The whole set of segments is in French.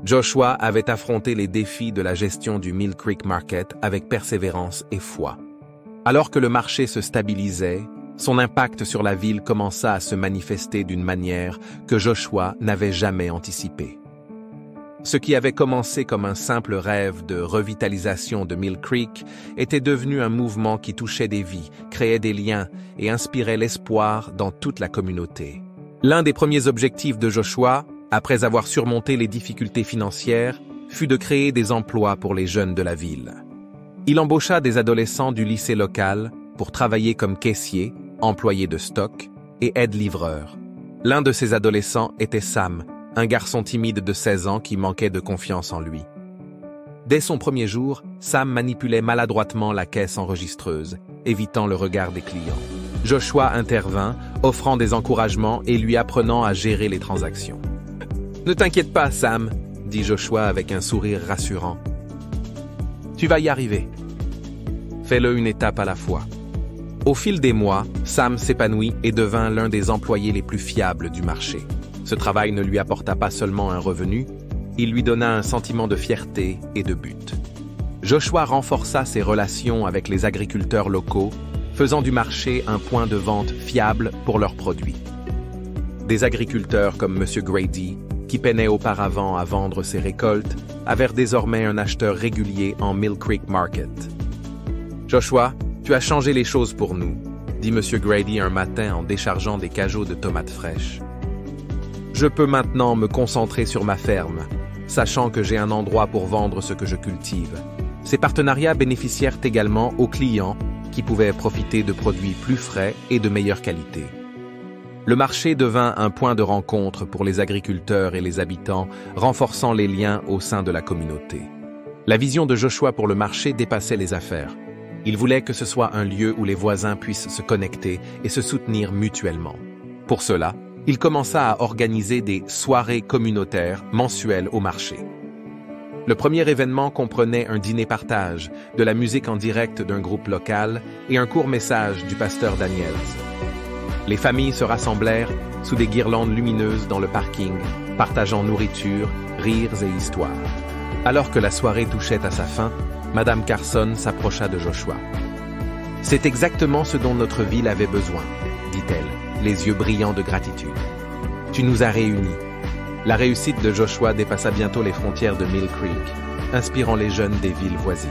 Joshua avait affronté les défis de la gestion du Mill Creek Market avec persévérance et foi. Alors que le marché se stabilisait, son impact sur la ville commença à se manifester d'une manière que Joshua n'avait jamais anticipée. Ce qui avait commencé comme un simple rêve de revitalisation de Mill Creek était devenu un mouvement qui touchait des vies, créait des liens et inspirait l'espoir dans toute la communauté. L'un des premiers objectifs de Joshua, après avoir surmonté les difficultés financières, fut de créer des emplois pour les jeunes de la ville. Il embaucha des adolescents du lycée local pour travailler comme caissiers, employés de stock et aide-livreurs. L'un de ces adolescents était Sam, un garçon timide de 16 ans qui manquait de confiance en lui. Dès son premier jour, Sam manipulait maladroitement la caisse enregistreuse, évitant le regard des clients. Joshua intervint, offrant des encouragements et lui apprenant à gérer les transactions. « Ne t'inquiète pas, Sam, » dit Joshua avec un sourire rassurant. « Tu vas y arriver. Fais-le une étape à la fois. » Au fil des mois, Sam s'épanouit et devint l'un des employés les plus fiables du marché. Ce travail ne lui apporta pas seulement un revenu, il lui donna un sentiment de fierté et de but. Joshua renforça ses relations avec les agriculteurs locaux, faisant du marché un point de vente fiable pour leurs produits. Des agriculteurs comme M. Grady, qui peinait auparavant à vendre ses récoltes, avaient désormais un acheteur régulier en Mill Creek Market. « Joshua, tu as changé les choses pour nous, » dit M. Grady un matin en déchargeant des cajots de tomates fraîches. « Je peux maintenant me concentrer sur ma ferme, sachant que j'ai un endroit pour vendre ce que je cultive. » Ces partenariats bénéficièrent également aux clients qui pouvaient profiter de produits plus frais et de meilleure qualité. Le marché devint un point de rencontre pour les agriculteurs et les habitants, renforçant les liens au sein de la communauté. La vision de Joshua pour le marché dépassait les affaires. Il voulait que ce soit un lieu où les voisins puissent se connecter et se soutenir mutuellement. Pour cela, il commença à organiser des soirées communautaires mensuelles au marché. Le premier événement comprenait un dîner-partage, de la musique en direct d'un groupe local et un court message du pasteur Daniels. Les familles se rassemblèrent sous des guirlandes lumineuses dans le parking, partageant nourriture, rires et histoires. Alors que la soirée touchait à sa fin, Madame Carson s'approcha de Joshua. « C'est exactement ce dont notre ville avait besoin, » dit-elle, les yeux brillants de gratitude. « Tu nous as réunis. » La réussite de Joshua dépassa bientôt les frontières de Mill Creek, inspirant les jeunes des villes voisines.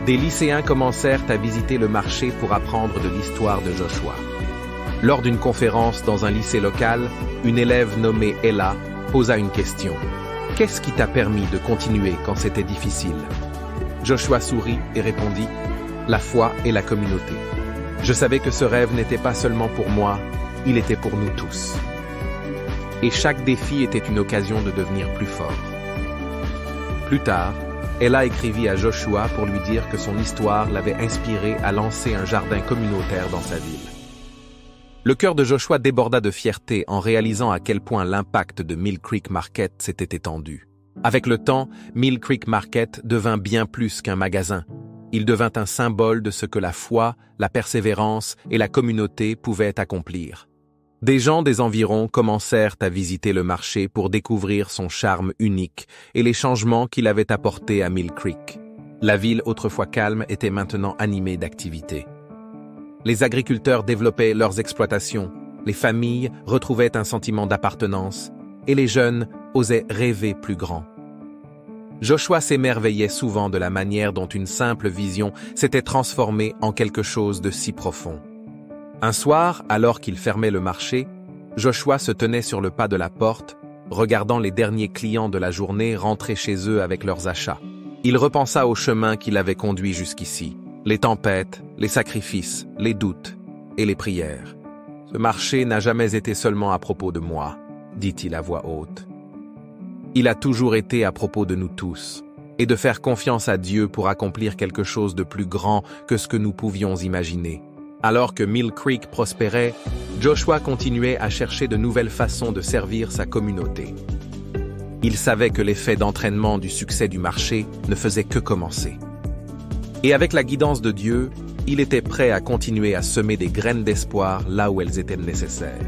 Des lycéens commencèrent à visiter le marché pour apprendre de l'histoire de Joshua. Lors d'une conférence dans un lycée local, une élève nommée Ella posa une question. « Qu'est-ce qui t'a permis de continuer quand c'était difficile ?» Joshua sourit et répondit « La foi et la communauté. Je savais que ce rêve n'était pas seulement pour moi, il était pour nous tous. » Et chaque défi était une occasion de devenir plus fort. Plus tard, Ella écrivit à Joshua pour lui dire que son histoire l'avait inspiré à lancer un jardin communautaire dans sa ville. Le cœur de Joshua déborda de fierté en réalisant à quel point l'impact de Mill Creek Market s'était étendu. Avec le temps, Mill Creek Market devint bien plus qu'un magasin. Il devint un symbole de ce que la foi, la persévérance et la communauté pouvaient accomplir. Des gens des environs commencèrent à visiter le marché pour découvrir son charme unique et les changements qu'il avait apportés à Mill Creek. La ville autrefois calme était maintenant animée d'activités. Les agriculteurs développaient leurs exploitations, les familles retrouvaient un sentiment d'appartenance et les jeunes osaient rêver plus grand. Joshua s'émerveillait souvent de la manière dont une simple vision s'était transformée en quelque chose de si profond. Un soir, alors qu'il fermait le marché, Joshua se tenait sur le pas de la porte, regardant les derniers clients de la journée rentrer chez eux avec leurs achats. Il repensa au chemin qui l'avait conduit jusqu'ici, les tempêtes, les sacrifices, les doutes et les prières. « Ce marché n'a jamais été seulement à propos de moi, » dit-il à voix haute. Il a toujours été à propos de nous tous, et de faire confiance à Dieu pour accomplir quelque chose de plus grand que ce que nous pouvions imaginer. Alors que Mill Creek prospérait, Joshua continuait à chercher de nouvelles façons de servir sa communauté. Il savait que l'effet d'entraînement du succès du marché ne faisait que commencer. Et avec la guidance de Dieu, il était prêt à continuer à semer des graines d'espoir là où elles étaient nécessaires.